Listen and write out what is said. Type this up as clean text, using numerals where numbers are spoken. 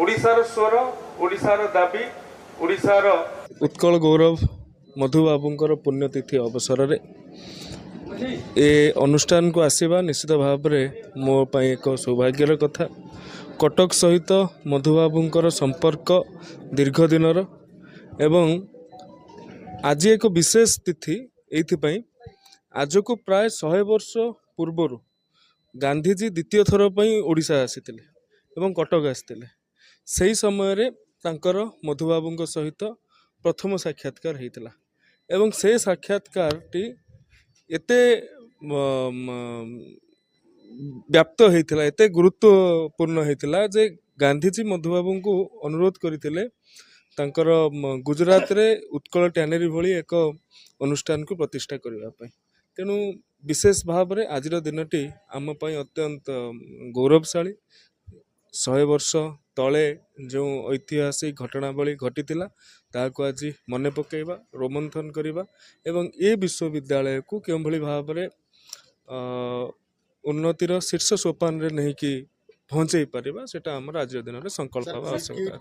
ओडिशार स्वर ओडिशार दाबी ओडिशार उत्कल गौरव मधुबाबूंकर पुण्यतिथि अवसर रे ए अनुष्ठान को आसवा निश्चित भाव में मो पाई एक सौभाग्यर कथा। कटक सहित मधुबाबूंकर संपर्क दीर्घ दिनर एवं आज एक विशेष तिथि एइथिपाई आज को प्राय 100 वर्ष पूर्वर गांधीजी द्वितीय थर पर ओडिशा आसीथिले एवं कटक आसीथिले। सही समय रे तांकर मधुबाबू सहित प्रथम साक्षात्कार होता एवं से साक्षात्कार टी एते व्याप्त होता एते गुरुत्वपूर्ण होता जे गांधीजी मधुबाबू को अनुरोध करते तांकर गुजरात रे उत्कल टैनरी भली एक अनुष्ठान को प्रतिष्ठा करने। तेणु विशेष भाव में आज दिनटी आम अत्यंत गौरवशाली। 100 वर्ष तले जो ऐतिहासिक घटनावली घटी ताको आज मन पकेबा रोमंथन करवा एवं ए विश्वविद्यालय को क्यों भली भाव में उन्नतिर शीर्ष सोपान रे नहीं कि पहुँचे पारिबा सेटा हमर आज दिन रे संकल्प आवश्यकता।